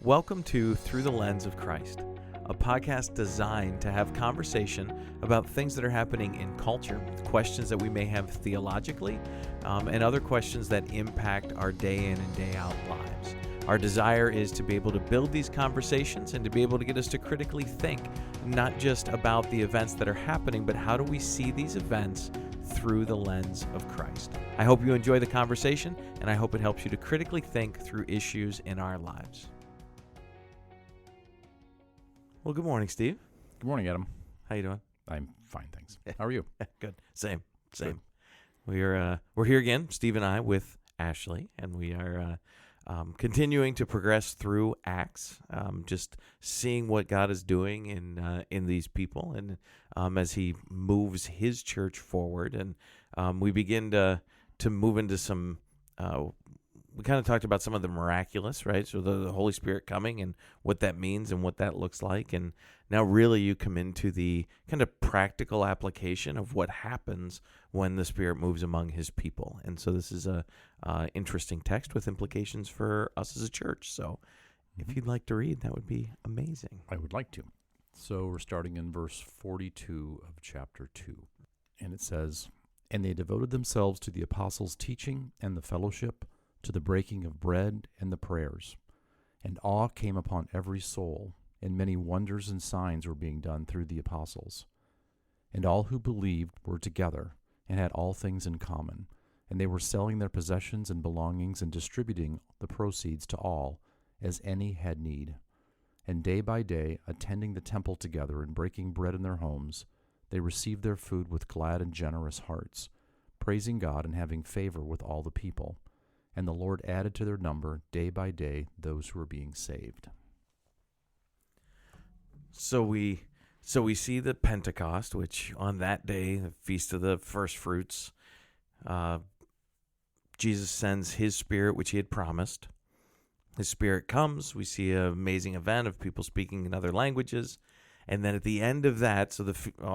Welcome to Through the Lens of Christ, a podcast designed to have conversation about things that are happening in culture, questions that we may have theologically, and other questions that impact our day in and day out lives. Our desire is to be able to build these conversations and to be able to get us to critically think, not just about the events that are happening, but how do we see these events through the lens of Christ. I hope you enjoy the conversation, and I hope it helps you to critically think through issues in our lives. Well, good morning, Steve. Good morning, Adam. How you doing? I'm fine, thanks. How are you? Good. Same. Good. We're here again, Steve and I, with Ashley, and we are continuing to progress through Acts, just seeing what God is doing in these people, and as He moves His church forward, and we begin to move into some. We kind of talked about some of the miraculous, right? So the Holy Spirit coming and what that means and what that looks like. And now really you come into the kind of practical application of what happens when the Spirit moves among His people. And so this is a interesting text with implications for us as a church. So if you'd like to read, that would be amazing. I would like to. So we're starting in verse 42 of chapter 2. And it says, "And they devoted themselves to the apostles' teaching and the fellowship, to the breaking of bread and the prayers. And awe came upon every soul, and many wonders and signs were being done through the apostles. And all who believed were together, and had all things in common. And they were selling their possessions and belongings, and distributing the proceeds to all, as any had need. And day by day, attending the temple together, and breaking bread in their homes, they received their food with glad and generous hearts, praising God and having favor with all the people. And the Lord added to their number day by day those who were being saved." So we see the Pentecost, which on that day, the Feast of the First Fruits, Jesus sends His Spirit, which He had promised. His Spirit comes. We see an amazing event of people speaking in other languages. And then at the end of that, so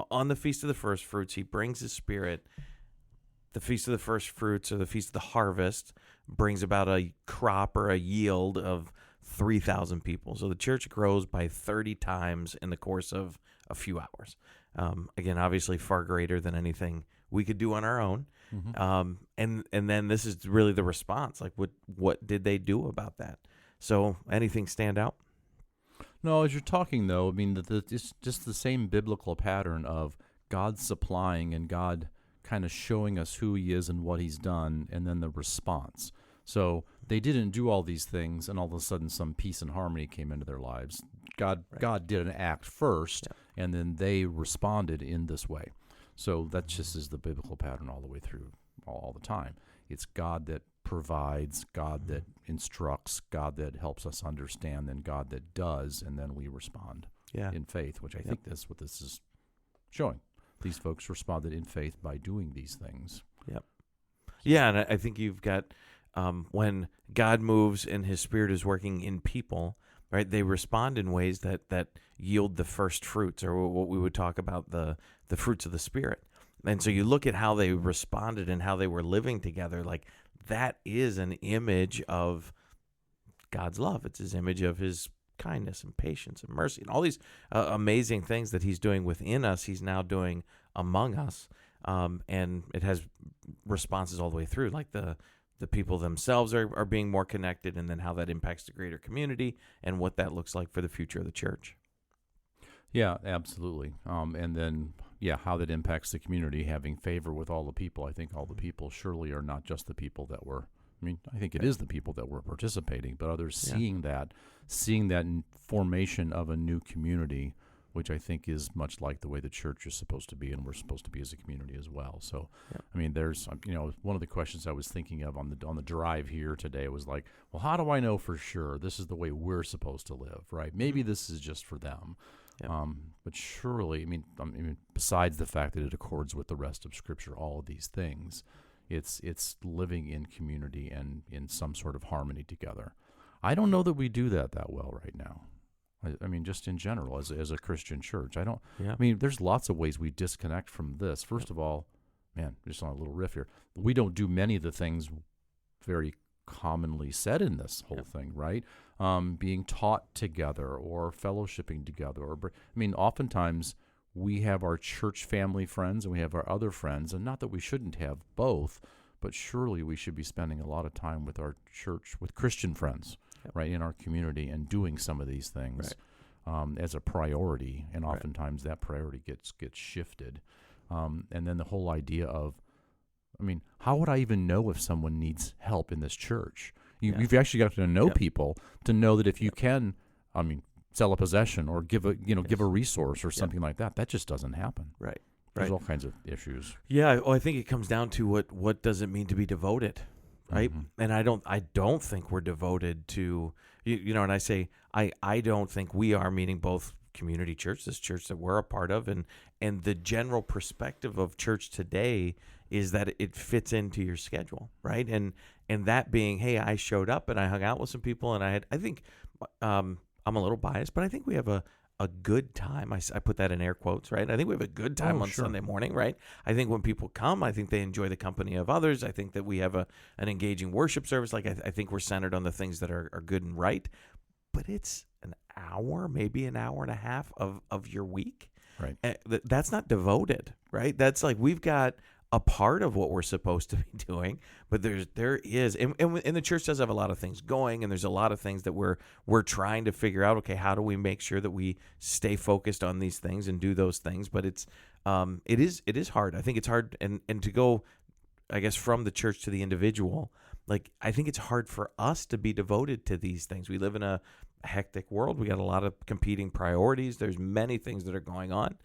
on the Feast of the First Fruits, He brings His Spirit. The Feast of the First Fruits, or the Feast of the Harvest, brings about a crop or a yield of 3,000 people. So the church grows by 30 times in the course of a few hours. Again, obviously far greater than anything we could do on our own. Mm-hmm. And then this is really the response. Like, what did they do about that? So anything stand out? No, as you're talking, though, I mean, it's just the same biblical pattern of God supplying and God kind of showing us who He is and what He's done, and then the response. So they didn't do all these things, and all of a sudden some peace and harmony came into their lives. God did an act first, and then they responded in this way. So that just is the biblical pattern all the way through, all the time. It's God that provides, God that instructs, God that helps us understand, then God that does, and then we respond in faith, which I think that's what this is showing. These folks responded in faith by doing these things. Yep. Yeah, and I think you've got, when God moves and His Spirit is working in people, right, they respond in ways that yield the first fruits, or what we would talk about the fruits of the Spirit. And so you look at how they responded and how they were living together, like that is an image of God's love. It's His image of His kindness and patience and mercy and all these amazing things that He's doing within us, He's now doing among us, and it has responses all the way through, like the people themselves are being more connected, and then how that impacts the greater community and what that looks like for the future of the church. Yeah, absolutely. And then, how that impacts the community, having favor with all the people. I think all the people surely are not just the people that were, I think it is the people that were participating, but others seeing that formation of a new community, which I think is much like the way the church is supposed to be, and we're supposed to be as a community as well. So, there's, one of the questions I was thinking of on the drive here today was like, well, how do I know for sure this is the way we're supposed to live, right? Maybe this is just for them. But surely, besides the fact that it accords with the rest of Scripture, all of these things, it's living in community and in some sort of harmony together. I don't know that we do that well right now. Just in general, as a Christian church, there's lots of ways we disconnect from this. First of all, just on a little riff here, we don't do many of the things very commonly said in this whole thing, right? Being taught together or fellowshipping together. Oftentimes we have our church family friends and we have our other friends, and not that we shouldn't have both, but surely we should be spending a lot of time with our church, with Christian friends, right, in our community, and doing some of these things as a priority. And oftentimes that priority gets shifted. And then the whole idea of, how would I even know if someone needs help in this church? You've actually got to know people to know that if you can, sell a possession or give a resource or something like that. That just doesn't happen. Right. There's all kinds of issues. Yeah. Well, I think it comes down to what does it mean to be devoted, right? Mm-hmm. And I don't think we're devoted to, and I say, I don't think we are, meaning both community church, this church that we're a part of, and the general perspective of church today is that it fits into your schedule, right? And that being, hey, I showed up and I hung out with some people, and I think I'm a little biased, but I think we have a good time. I put that in air quotes, right? I think we have a good time on Sunday morning, right? I think when people come, I think they enjoy the company of others. I think that we have an engaging worship service. Like I think we're centered on the things that are good and right, but it's an hour, maybe an hour and a half of your week. Right. That's not devoted, right? That's like we've got a part of what we're supposed to be doing, but there is, and the church does have a lot of things going, and there's a lot of things that we're trying to figure out. Okay, how do we make sure that we stay focused on these things and do those things? But it is hard. I think it's hard, and to go, I guess, from the church to the individual. Like, I think it's hard for us to be devoted to these things. We live in a hectic world. We got a lot of competing priorities. There's many things that are going on,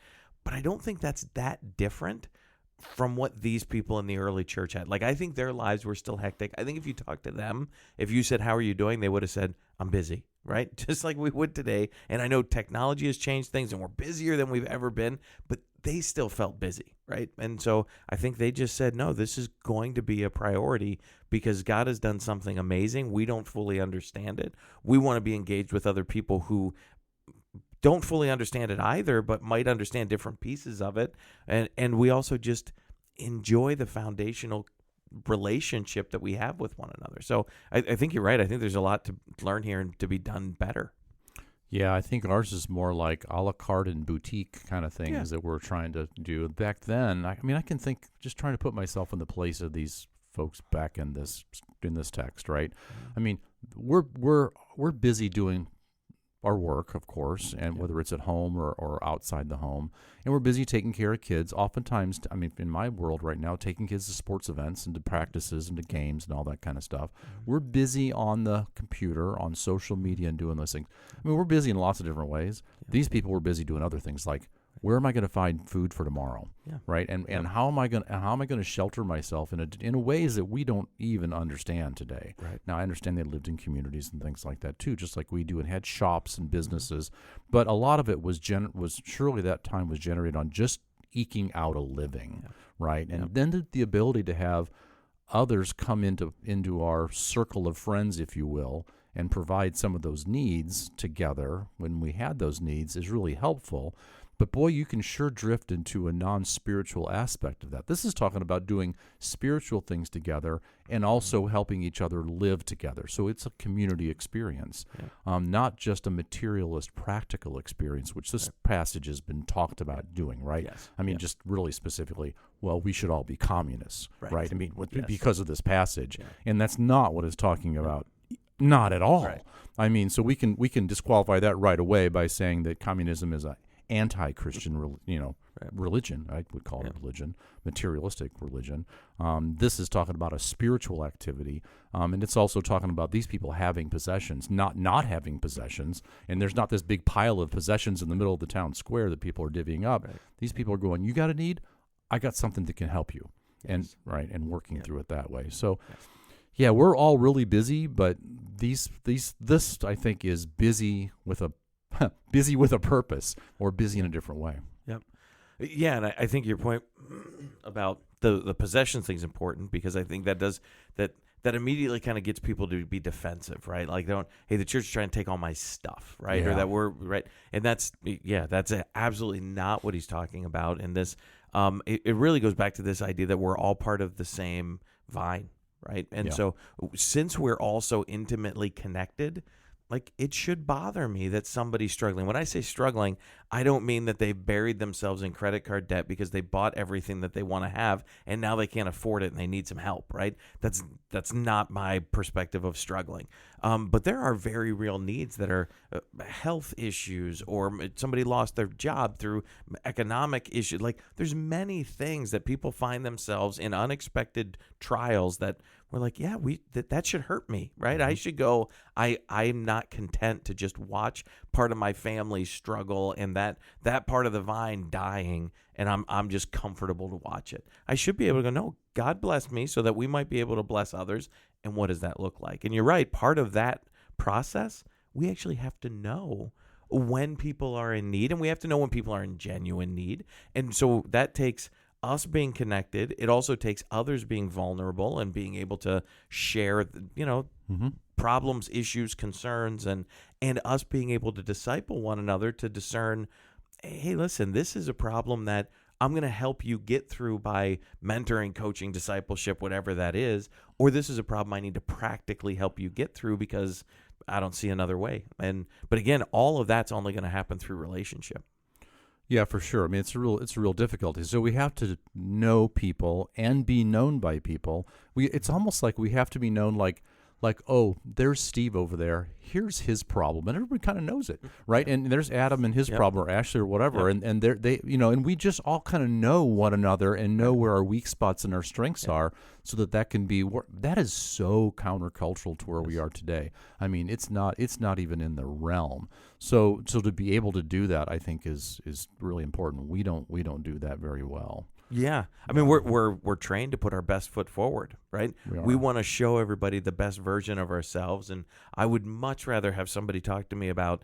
but I don't think that's that different from what these people in the early church had. Like, I think their lives were still hectic. I think if you talk to them, if you said, how are you doing? They would have said, I'm busy, right? Just like we would today. And I know technology has changed things and we're busier than we've ever been, but they still felt busy, right? And so I think they just said, no, this is going to be a priority because God has done something amazing. We don't fully understand it. We want to be engaged with other people who don't fully understand it either, but might understand different pieces of it. And we also just enjoy the foundational relationship that we have with one another. So I think you're right. I think there's a lot to learn here and to be done better. Yeah, I think ours is more like a la carte and boutique kind of things that we're trying to do. Back then, I can think, just trying to put myself in the place of these folks back in this text, right? I mean, we're busy doing our work, of course, and whether it's at home or outside the home. And we're busy taking care of kids. Oftentimes, in my world right now, taking kids to sports events and to practices and to games and all that kind of stuff. We're busy on the computer, on social media, and doing those things. We're busy in lots of different ways. These people were busy doing other things like, where am I going to find food for tomorrow, right? And how am I going to shelter myself in a ways that we don't even understand today? Right. Now, I understand they lived in communities and things like that too, just like we do, and had shops and businesses. But a lot of it was surely that time was generated on just eking out a living, right? And then the ability to have others come into our circle of friends, if you will, and provide some of those needs together when we had those needs is really helpful. But boy, you can sure drift into a non-spiritual aspect of that. This is talking about doing spiritual things together and also helping each other live together. So it's a community experience, not just a materialist, practical experience, which this passage has been talked about doing, right? Yes. Just really specifically, well, we should all be communists, right? Because of this passage. Yeah. And that's not what it's talking about. Not at all. Right. So we can disqualify that right away by saying that communism is a anti-Christian, religion. I would call it religion, materialistic religion. This is talking about a spiritual activity, and it's also talking about these people having possessions, not having possessions. And there's not this big pile of possessions in the middle of the town square that people are divvying up. Right. These people are going, you got a need? I got something that can help you, and working through it that way. So. Yeah, we're all really busy, but this I think is busy with a purpose, or busy in a different way. Yep. Yeah, and I think your point about the possession thing is important, because I think that immediately kind of gets people to be defensive, right? Like, hey, the church is trying to take all my stuff, right? Yeah. Or that we're right, and that's absolutely not what he's talking about. And this, it really goes back to this idea that we're all part of the same vine. right? And Yeah. so since we're all so intimately connected, like it should bother me that somebody's struggling. When I say struggling, I don't mean that they've buried themselves in credit card debt because they bought everything that they want to have and now they can't afford it and they need some help, right? That's not my perspective of struggling. But there are very real needs that are health issues, or somebody lost their job through economic issues. Like there's many things that people find themselves in unexpected trials that we're like, yeah, that should hurt me, right? I should go. I'm not content to just watch part of my family struggle and that part of the vine dying, and I'm just comfortable to watch it. I should be able to go, no, God blessed me so that we might be able to bless others. And what does that look like? And you're right. Part of that process, we actually have to know when people are in need, and we have to know when people are in genuine need. And so that takes us being connected. It also takes others being vulnerable and being able to share, problems, issues, concerns, and us being able to disciple one another to discern, hey, listen, this is a problem that I'm going to help you get through by mentoring, coaching, discipleship, whatever that is, or this is a problem I need to practically help you get through because I don't see another way. But again, all of that's only going to happen through relationship. Yeah, for sure. I mean, it's a real difficulty. So we have to know people and be known by people. It's almost like we have to be known like, oh, there's Steve over there. Here's his problem, and everybody kind of knows it, right? And there's Adam and his problem, or Ashley, or whatever, and they and we just all kind of know one another and know where our weak spots and our strengths are, so that can be that is so countercultural to where we are today. I mean, it's not even in the realm. So to be able to do that, I think is really important. We don't do that very well. Yeah. I mean, we're trained to put our best foot forward, right? We want to show everybody the best version of ourselves. And I would much rather have somebody talk to me about,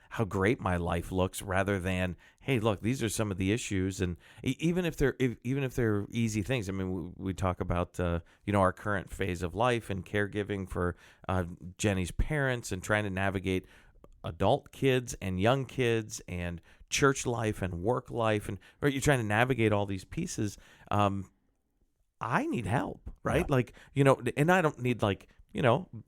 how great my life looks rather than, hey, look, these are some of the issues. And even if they're easy things, I mean, we talk about, our current phase of life and caregiving for Jenny's parents and trying to navigate adult kids and young kids and church life and work life, and right, you're trying to navigate all these pieces. I need help, right? Yeah. And I don't need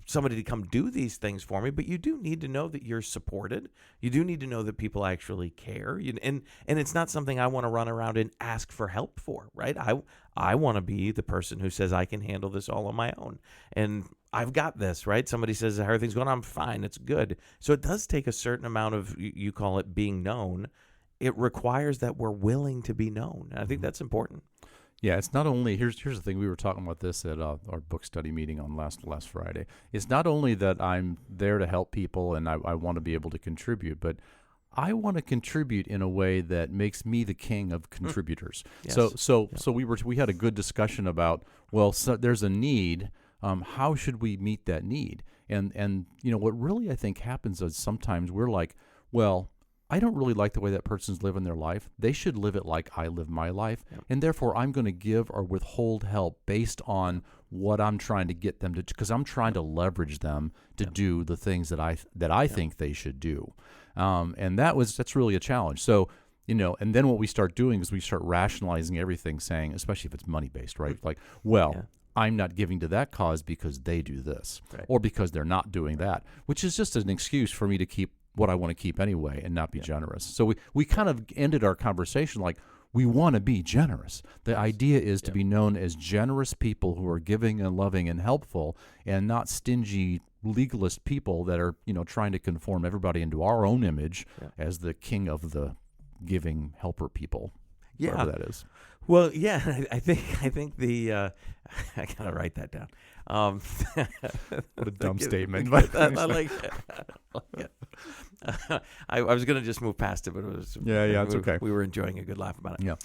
somebody to come do these things for me, but you do need to know that you're supported. You do need to know that people actually care. And it's not something I want to run around and ask for help for, right? I want to be the person who says I can handle this all on my own. And I've got this, right? Somebody says, how are things going? I'm fine. It's good. So it does take a certain amount of, you call it being known. It requires that we're willing to be known. And I think that's important. Yeah, it's not only here's the thing. We were talking about this at our book study meeting on last Friday. It's not only that I'm there to help people and I want to be able to contribute, but I want to contribute in a way that makes me the king of contributors. Yes. So we had a good discussion about, so there's a need. How should we meet that need? And what really I think happens is sometimes we're like, well, I don't really like the way that person's living their life. They should live it like I live my life. Yep. And therefore, I'm going to give or withhold help based on what I'm trying to get them to, because I'm trying to leverage them to do the things that I think they should do. And that's really a challenge. So, and then what we start doing is we start rationalizing everything, saying, especially if it's money-based, right? Like, I'm not giving to that cause because they do this, or because they're not doing that, which is just an excuse for me to keep what I want to keep anyway and not be generous. So we kind of ended our conversation like, we want to be generous. The idea is to be known as generous people who are giving and loving and helpful, and not stingy legalist people that are, trying to conform everybody into our own image as the king of the giving helper people. Whatever that is. Well, yeah, I think the I gotta write that down. What a dumb statement. I like it. I was gonna just move past it, but it was it's okay. We were enjoying a good laugh about it. Yeah.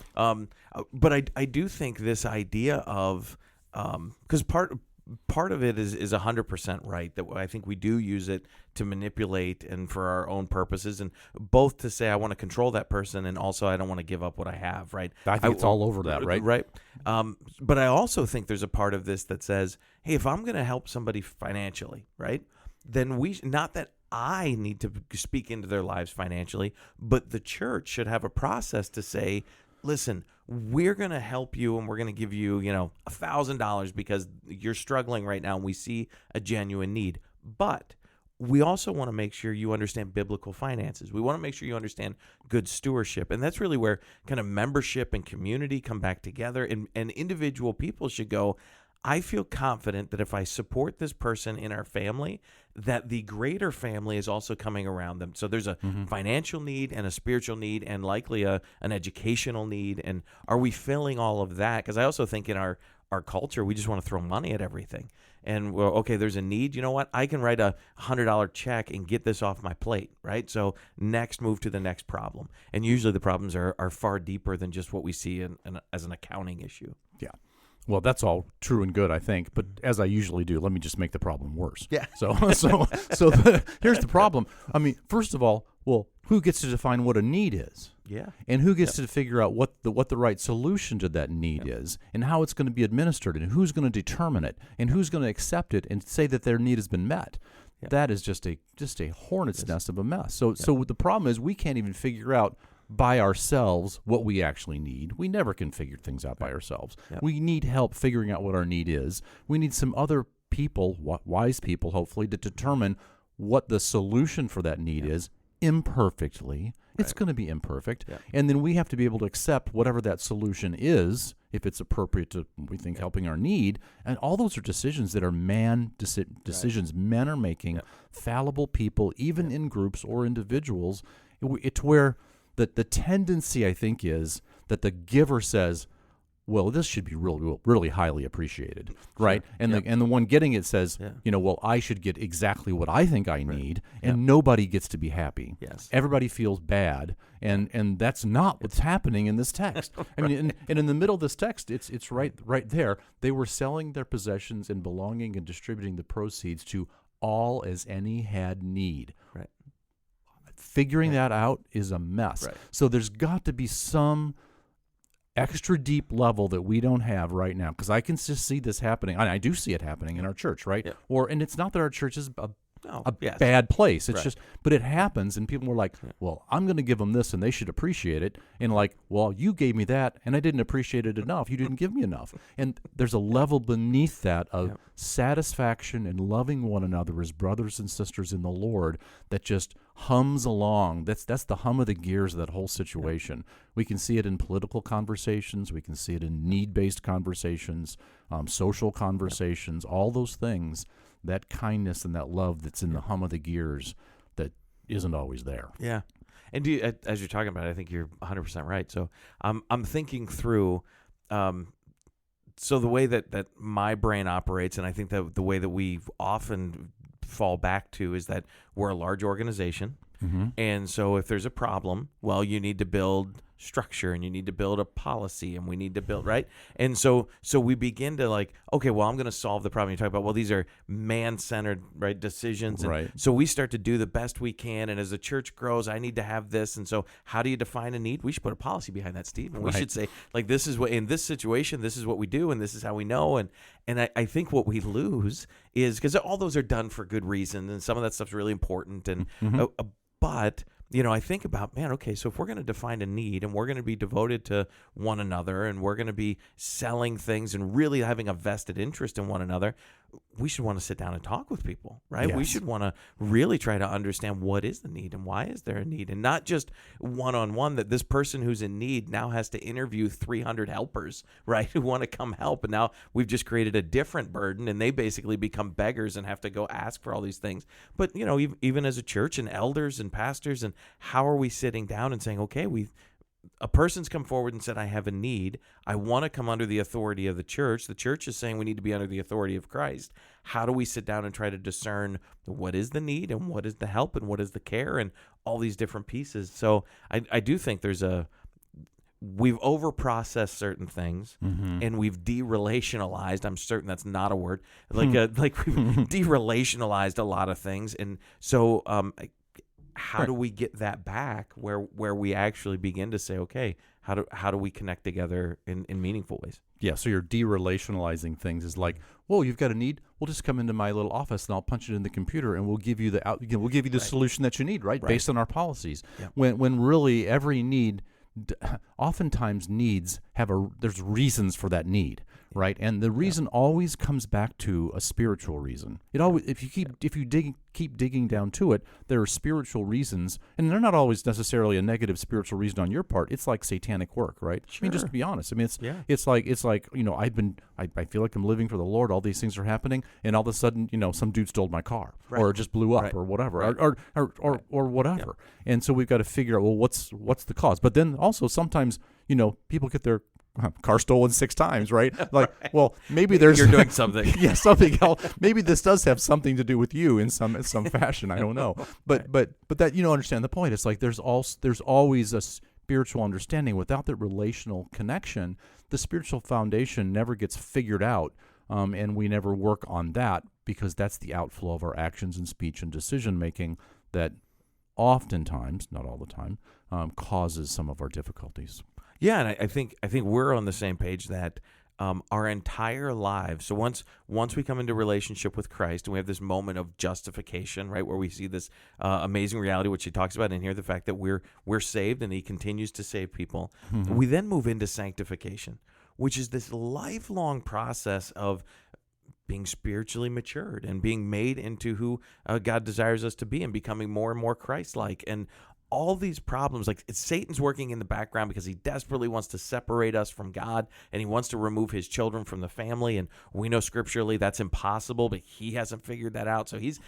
But I do think this idea of because part of it is 100% right, that I think we do use it to manipulate and for our own purposes, and both to say I want to control that person and also I don't want to give up what I have, right? I think it's all over that, right? Right. But I also think there's a part of this that says, hey, if I'm going to help somebody financially, right, then not that I need to speak into their lives financially, but the church should have a process to say, listen, we're going to help you and we're going to give you, $1,000 because you're struggling right now and we see a genuine need. But we also want to make sure you understand biblical finances. We want to make sure you understand good stewardship. And that's really where kind of membership and community come back together. And individual people should go, I feel confident that if I support this person in our family, that the greater family is also coming around them. So there's a financial need and a spiritual need and likely an educational need. And are we filling all of that? Because I also think in our culture, we just want to throw money at everything. And, well, okay, there's a need. You know what? I can write a $100 check and get this off my plate, right? So next, move to the next problem. And usually the problems are far deeper than just what we see as an accounting issue. Yeah. Well, that's all true and good, I think. But as I usually do, let me just make the problem worse. Yeah. So here's the problem. I mean, first of all, well, who gets to define what a need is? Yeah. And who gets to figure out what the right solution to that need is, and how it's going to be administered, and who's going to determine it, and who's going to accept it and say that their need has been met? Yeah. That is just a hornet's nest of a mess. So the problem is we can't even figure out by ourselves what we actually need. We never can figure things out by ourselves. Yep. We need help figuring out what our need is. We need some other people, wise people, hopefully, to determine what the solution for that need is imperfectly. It's going to be imperfect. Yep. And then we have to be able to accept whatever that solution is, if it's appropriate to, we think, helping our need. And all those are decisions that are decisions men are making, fallible people, even in groups or individuals. It's where the tendency, I think, is that the giver says, well, this should be really, really highly appreciated, right? And the one getting it says, well, I should get exactly what I think I need, and nobody gets to be happy. Yes. Everybody feels bad, and that's not what's happening in this text. I mean, and in the middle of this text, it's right there. They were selling their possessions and belonging and distributing the proceeds to all as any had need. Right. Figuring that out is a mess. Right. So there's got to be some extra deep level that we don't have right now, because I can just see this happening. I do see it happening in our church, right? Yeah. And it's not that our church is a yes. bad place. It's Right. just, but it happens, and people were like, well, I'm going to give them this, and they should appreciate it. And like, well, you gave me that, and I didn't appreciate it enough. You didn't give me enough. And there's a level beneath that of satisfaction and loving one another as brothers and sisters in the Lord that just hums along. That's the hum of the gears of that whole situation. We can see it in political conversations. We can see it in need-based conversations, social conversations, all those things. That kindness and that love that's in the hum of the gears that isn't always there. Yeah. And as you're talking about it, I think you're 100% right. So I'm thinking through so the way that my brain operates, and I think that the way that we often fall back to is that we're a large organization. Mm-hmm. And so if there's a problem, well, you need to build structure and you need to build a policy and we need to build, right? And so we begin to like, okay, well, I'm going to solve the problem. You talk about, well, these are man-centered, right, decisions. And right. So we start to do the best we can. And as the church grows, I need to have this. And so how do you define a need? We should put a policy behind that, Steve. And we should say, like, this is what, in this situation, this is what we do and this is how we know. And I think what we lose is, because all those are done for good reason and some of that stuff's really important. And but I think about, man, okay, so if we're going to define a need and we're going to be devoted to one another and we're going to be selling things and really having a vested interest in one another, we should want to sit down and talk with people, right? Yes. We should want to really try to understand what is the need and why is there a need, and not just one-on-one that this person who's in need now has to interview 300 helpers, right, who want to come help. And now we've just created a different burden and they basically become beggars and have to go ask for all these things. But, even as a church and elders and pastors, and how are we sitting down and saying, okay, a person's come forward and said, I have a need. I want to come under the authority of the church. The church is saying we need to be under the authority of Christ. How do we sit down and try to discern what is the need and what is the help and what is the care and all these different pieces? So I do think we've over-processed certain things and we've de-relationalized. I'm certain that's not a word. Like we've de-relationalized a lot of things. And so how do we get that back where we actually begin to say, okay, how do we connect together in meaningful ways? Yeah, so you're de-relationalizing things is like, whoa, you've got a need? Well, just come into my little office and I'll punch it in the computer and we'll give you the solution that you need, right? Based on our policies. Yeah. When really every need oftentimes needs there's reasons for that need, right? And the reason always comes back to a spiritual reason. It always, if you keep digging down to it, there are spiritual reasons, and they're not always necessarily a negative spiritual reason on your part. It's like satanic work, right? Sure. I mean, just to be honest, I mean, it's like I feel like I'm living for the Lord. All these things are happening, and all of a sudden, some dude stole my car, or it just blew up, or whatever, or whatever. And so we've got to figure out, well, what's the cause? But then also sometimes, people get their car stolen 6 times, right? Like, well, maybe you're doing something. Yeah, something else. Maybe this does have something to do with you in some fashion. I don't know, but that understand the point. It's like there's always a spiritual understanding. Without that relational connection, the spiritual foundation never gets figured out, and we never work on that, because that's the outflow of our actions and speech and decision making that oftentimes, not all the time, causes some of our difficulties. Yeah, and I think we're on the same page that our entire lives. So once we come into relationship with Christ and we have this moment of justification, right, where we see this amazing reality, which he talks about in here, the fact that we're saved and he continues to save people. Mm-hmm. We then move into sanctification, which is this lifelong process of being spiritually matured and being made into who God desires us to be and becoming more and more Christ-like. And all these problems, like Satan's working in the background because he desperately wants to separate us from God, and he wants to remove his children from the family. And we know scripturally that's impossible, but he hasn't figured that out. So he's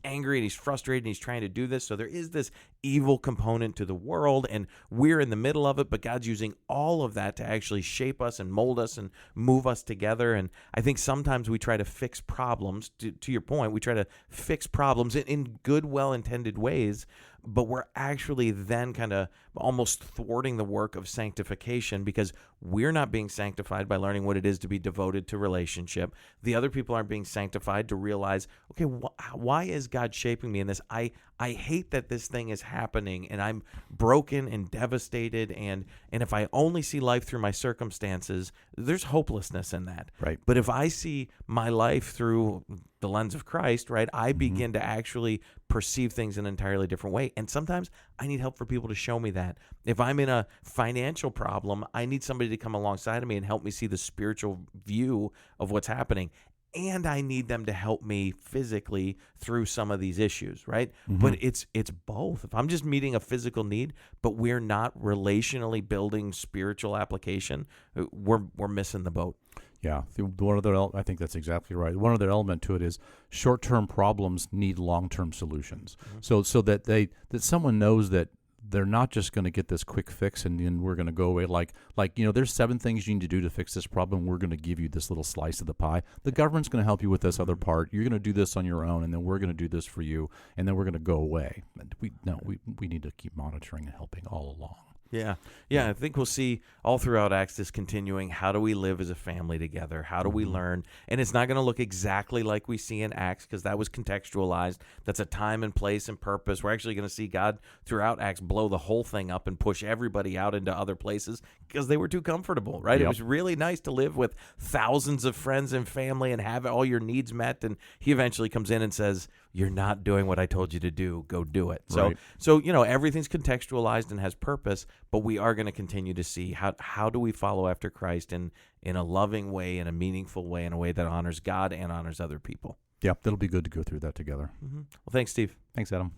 angry and he's frustrated and he's trying to do this. So there is this evil component to the world, and we're in the middle of it, but God's using all of that to actually shape us and mold us and move us together. And I think sometimes we try to fix problems, to your point, we try to fix problems in good, well-intended ways, but we're actually then kind of almost thwarting the work of sanctification, because we're not being sanctified by learning what it is to be devoted to relationship. The other people aren't being sanctified to realize, okay, why is God shaping me in this? I hate that this thing is happening, and I'm broken and devastated, and if I only see life through my circumstances, there's hopelessness in that. Right. But if I see my life through the lens of Christ, right, I begin to actually perceive things in an entirely different way. And sometimes I need help for people to show me that. If I'm in a financial problem, I need somebody to come alongside of me and help me see the spiritual view of what's happening. And I need them to help me physically through some of these issues, right? Mm-hmm. But it's both. If I'm just meeting a physical need, but we're not relationally building spiritual application, we're missing the boat. Yeah, I think that's exactly right. One other element to it is short-term problems need long-term solutions. Mm-hmm. So that someone knows that they're not just going to get this quick fix and then we're going to go away. Like there's 7 things you need to do to fix this problem. We're going to give you this little slice of the pie. The government's going to help you with this other part. You're going to do this on your own, and then we're going to do this for you, and then we're going to go away. We need to keep monitoring and helping all along. Yeah. I think we'll see all throughout Acts this continuing. How do we live as a family together? How do we learn? And it's not going to look exactly like we see in Acts, because that was contextualized. That's a time and place and purpose. We're actually going to see God throughout Acts blow the whole thing up and push everybody out into other places because they were too comfortable, right? Yep. It was really nice to live with thousands of friends and family and have all your needs met. And he eventually comes in and says, "You're not doing what I told you to do. Go do it." Right. So everything's contextualized and has purpose, but we are going to continue to see how do we follow after Christ in a loving way, in a meaningful way, in a way that honors God and honors other people. Yeah, that'll be good to go through that together. Mm-hmm. Well, thanks, Steve. Thanks, Adam.